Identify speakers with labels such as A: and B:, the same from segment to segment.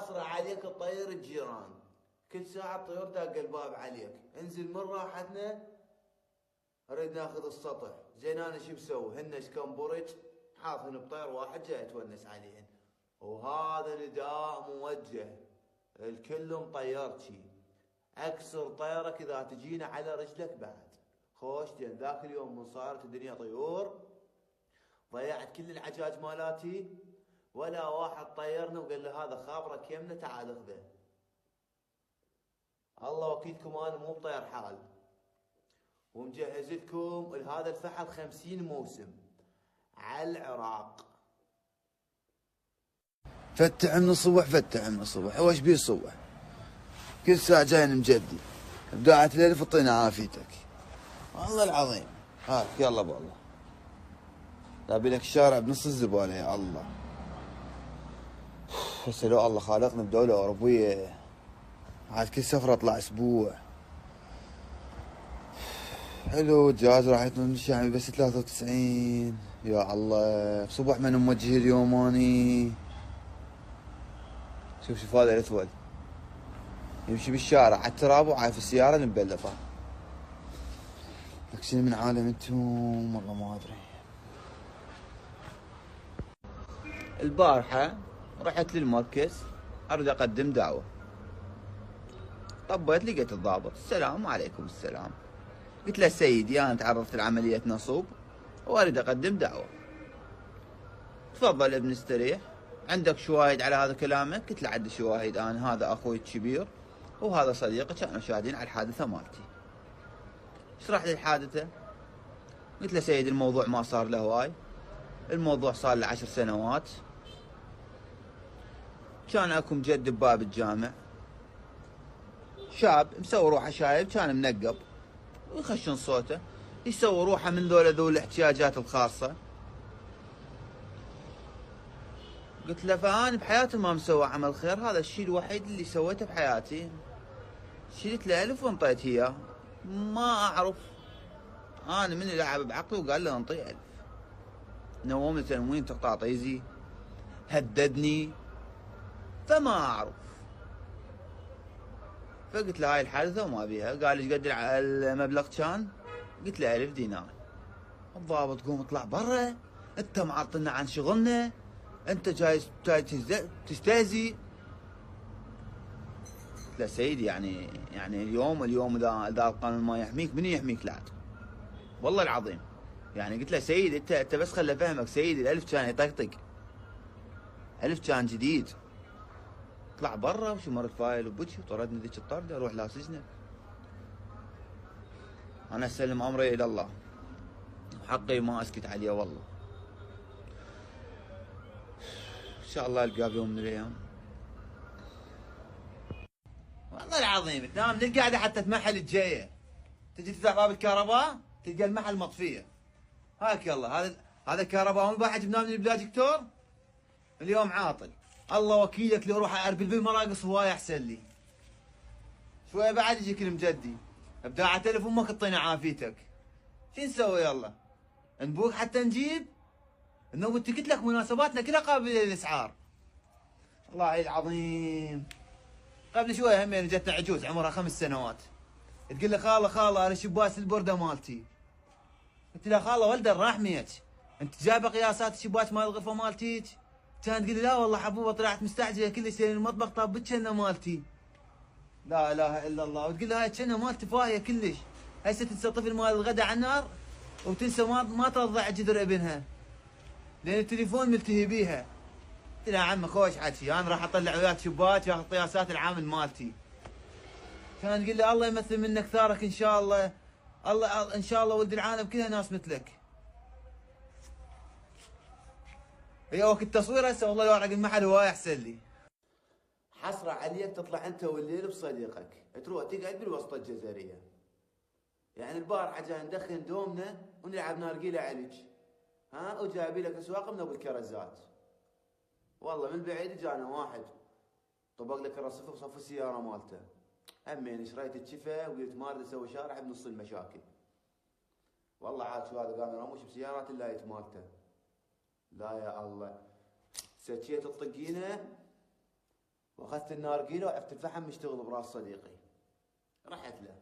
A: حصر عليك تطير الجيران، كل ساعة الطيور داق الباب عليك، انزل من راحتنا نريد ناخذ السطح، زين انا شو بسوي؟ هن كم برج حاطين بطير واحد جاي اتونس عليهن، وهذا نداء موجه الكل مطيرتي، اكسر طيرك اذا تجينا على رجلك بعد. خوش لان ذاك اليوم من صارت الدنيا طيور ضيعت كل العجاج مالاتي، ولا واحد طيرنا وقال له هذا خابرك يمنا تعال اخذه. الله وكيلكم انا مو بطير حال، ومجهز لكم لهذا الفحل 50 موسم على العراق.
B: فتح من الصبح، فتح من الصبح، وش بيه الصبح؟ كل ساعة جايين مجدي، بداعة الليل فطينا عافيتك. والله العظيم. هاك يلا بالله. ابي لك الشارع بنص الزبالة يا الله. بس لو الله خالقنا بدولة أوروبية عاد كل سفرة اطلع اسبوع. حلو الجهاز راح يطلع من الشعبي بس 93. يا الله بصبح من موجه اليوم اني. شوف هذا الاسود يمشي بالشارع على التراب وعايف السيارة اللي مبلطة. لك شنو من عالم انتم والله ما ادري. البارحة رحت للمركز اريد اقدم دعوة، طبيت لقيت الضابط. السلام عليكم. السلام. قلت له سيدي انا تعرضت لعملية نصب واريد اقدم دعوة. تفضل ابن استريح، عندك شواهد على هذا كلامك؟ قلت له عندي شواهد، انا هذا اخوي الكبير وهذا صديقي كانوا شاهدين على الحادثة مالتي. اشرح لي الحادثة. قلت له سيدي الموضوع ما صار له هواي، الموضوع صار له 10 سنوات. كان اكو مجد بباب الجامع، شاب مسوي روحه شايب، كان منقب ويخشن صوته، يسوي روحه من ذو الاحتياجات الخاصة. قلت له فأنا بحياتي ما مسوي عمل خير، هذا الشيء الوحيد اللي سويته بحياتي. شلت له 1000 وانطيت اياه. ما اعرف انا من اللي لعب بعقلي وقال له انطيه 1000. نومني تنويم تقطاطيزي، هددني، فما اعرف. فقلت له هاي الحادثة وما بيها. قال ايش قد المبلغ كان؟ قلت له 1000 دينار. الضابط قوم اطلع برا، انت معطلنا عن شغلنا، انت جاي تستهزي. قلت له سيدي يعني اليوم اذا القانون ما يحميك من يحميك لعد؟ والله العظيم. يعني قلت له سيدي انت بس خلي افهمك سيدي، ال1000 كان يطقطق، 1000 كان جديد. طلع برا وشمر الفايل وبكي وطردني ذيك الطرده، اروح لا سجنه. انا اسلم امري الى الله، حقي ما اسكت عليه والله. ان شاء الله القاه بيوم من الايام. والله العظيم تنام من القعده حتى تمحل الجايه، تجي تفتح باب الكهرباء تلقى المحل مطفيه. هاك يلا هذا كهرباء واحد جبناه من البلاد دكتور اليوم عاطل. الله وكيلك لو اروح اربل بالمراقص هواي احسن لي. شويه بعد يجيك المجدي ابداع تلف امك اعطينا عافيتك. شو نسوي يلا؟ نبوك حتى نجيب؟ انه قلت لك مناسباتنا كلها قابله للاسعار. الله العظيم. قبل شويه همين جتنا عجوز عمرها 5 سنوات تقول لي خاله انا شباس البرده مالتي. قلت لها خاله ولد الرحميت، انت جايبه قياسات الشباك مال الغرفه مالتيك؟ كانت تقول لي لا والله حبوبه طلعت مستعجله كلش لين المطبخ طاب كنا مالتي. لا اله الا الله. وتقول لها هاي كنا مالتي فاهيه كلش، هسه تنسى طفل مال الغداء على النار وتنسى ما ترضع جذر ابنها لان التليفون ملتهي بيها. قلت لها عمي خوش حكي، انا راح اطلع وياك شباك ياخذ قياسات العامل مالتي. كان تقول لي الله يمثل منك ثارك ان شاء الله، الله ان شاء الله ولد العالم كلها ناس مثلك. هي وقت التصوير هسه والله لو ورق المحل هواي احسن لي.
A: حسرة عليك تطلع انت والليل بصديقك تروح تقعد بالوسطى الجزرية. يعني البارحة جاي ندخن دومنا ونلعب نارقيلة عليك، ها وجايبين لك اسواق من ابو الكرزات. والله من بعيد جانا واحد طبق لك الرصيف وصف السيارة مالته. همين شريت الشفا وقلت ما اريد اسوي شارع بنص المشاكل. والله عاد شو هذا قام يرموش بسيارات اللايت مالته. لا يا الله. سكيت الطقينه واخذت النارقيله وعفت الفحم مشتغل براس صديقي. رحت له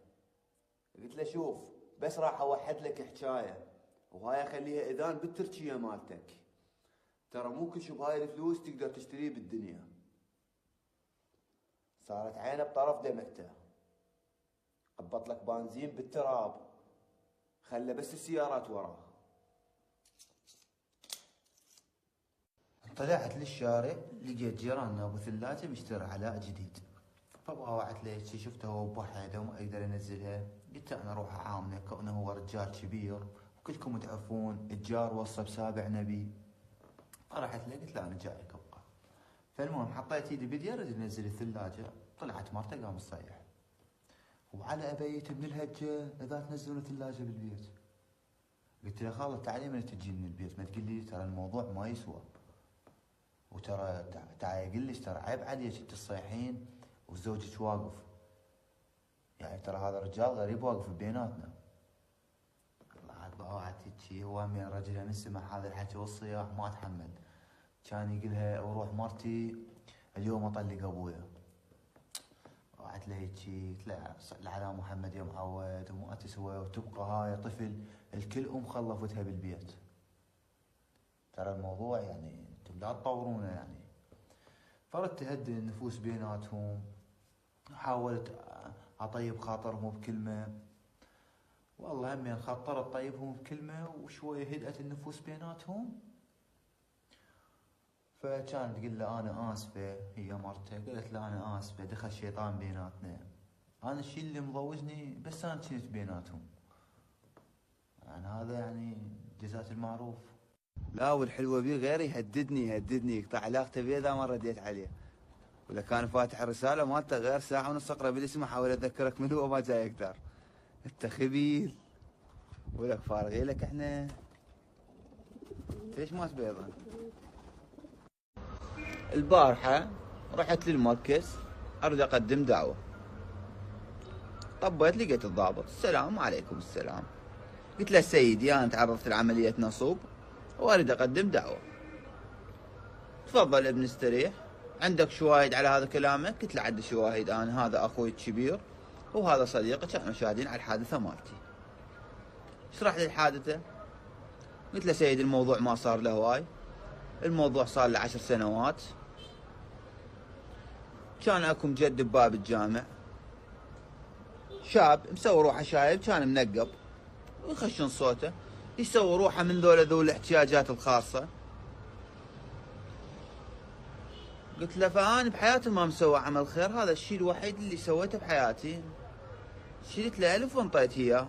A: قلت له شوف بس راح اوحد لك حكايه، وهاي خليها اذان بالتركيه مالتك، ترى مو كل شي بهاي الفلوس تقدر تشتريه بالدنيا. صارت عينه بطرف دمعته، قبط لك بنزين بالتراب، خلى بس السيارات وراه. طلعت للشارع لقيت جيراننا ابو ثلاجه مشتري علاء جديد، فباوعت له شفته هو بوحده وما يقدر ينزلها، قلت انا اروح اعاونه كونه هو رجال كبير وكلكم تعرفون الجار وصى بسابع نبي. فرحت له قلت له انا جايك ابقى. فالمهم حطيت ايدي بدي ارد انزل الثلاجه، طلعت مرته قام تصيح، وعلى ابيت من الهجه اذا تنزلون الثلاجه بالبيت. قلت له خالد تعالي من تجي من البيت، ما تقول لي ترى الموضوع ما يسوى، وترى تعالي قل لي ترى عيب عليك تصيحين وزوجك واقف، يعني ترى هذا الرجال غريب واقف بيناتنا. طلعت باوعت هيجي، هو من رجل من سمع هذا الحكي والصياح ما تحمل، كان يقولها وروح مرتي اليوم اطلق ابويا. وقعت له هيجي قلت له على محمد يا معود وما تسوى، وتبقى هاي طفل الكل خلفتها بالبيت، ترى الموضوع يعني انتم لا تطورونه يعني. فردت اهدي النفوس بيناتهم، حاولت اطيب خاطرهم بكلمه، والله همين خطرت طيبهم بكلمه وشويه هدأت النفوس بيناتهم. فكانت تقول له انا اسفه، هي مرته قالت له انا اسفه دخل شيطان بيناتنا، انا الشيء اللي مضوجني بس انا كنت بيناتهم، يعني هذا يعني جزاة المعروف. لا والحلوه بيه غير يهددني يقطع علاقته بيه اذا ما رديت عليه، ولا كان فاتح الرساله مالته غير ساعه ونص اقرا بالاسم احاول اذكرك من هو ما جاي يقدر. انت خبيث ولك فارغي لك احنا، ليش ما تبيضن؟ البارحه رحت للمركز اريد اقدم دعوه، طبيت لقيت الضابط السلام عليكم السلام، قلت له سيدي انا تعرضت لعمليه نصب واريد اقدم دعوه. تفضل ابن استريح، عندك شواهد على هذا كلامك؟ قلت له عندي شواهد، انا هذا اخوي الكبير وهذا صديقي كانوا شاهدين على الحادثه مالتي. اشرح لي الحادثه. قلت له سيدي الموضوع ما صار له هواي، الموضوع صار له 10 سنوات. كان اكو مجد بباب الجامع، شاب مسوي روحه شايب، كان منقب ويخشن صوته، يسوي روحه من ذو الاحتياجات الخاصه. قلت له فأنا بحياتي ما مسوي عمل خير، هذا الشيء الوحيد اللي سويته بحياتي. شلت له 1000 وانطيت اياه،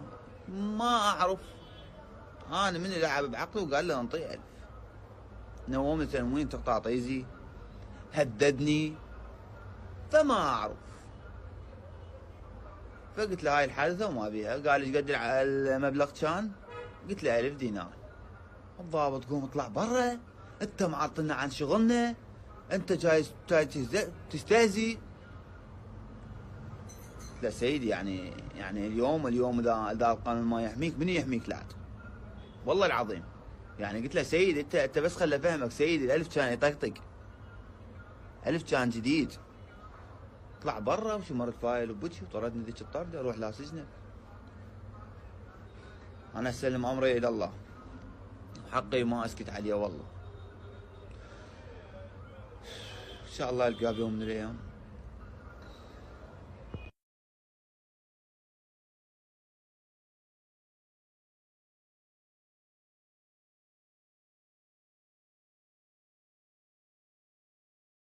A: ما اعرف انا من اللي لعب بعقله وقال له انطيه 1000. نومني تنوين تقطاطيزي، هددني، فما اعرف. فقلت له هاي الحادثه وما بيها. قال ايش قد المبلغ كان؟ قلت له 1000 دينار. الضابط قوم اطلع برا، انت معطلنا عن شغلنا، انت جاي تستهزي. لا سيدي يعني اليوم اذا القانون ما يحميك من يحميك لعد؟ والله العظيم يعني. قلت له سيدي انت بس خل افهمك سيدي، ال1000 كان يطقطق، 1000 كان جديد. طلع برا وشمر الفايل وبكي وطردني ذيك الطرده، اروح لا سجنه. انا اسلم امري الى الله، حقي ما اسكت عليه والله. ان شاء الله القاه بيوم من الايام.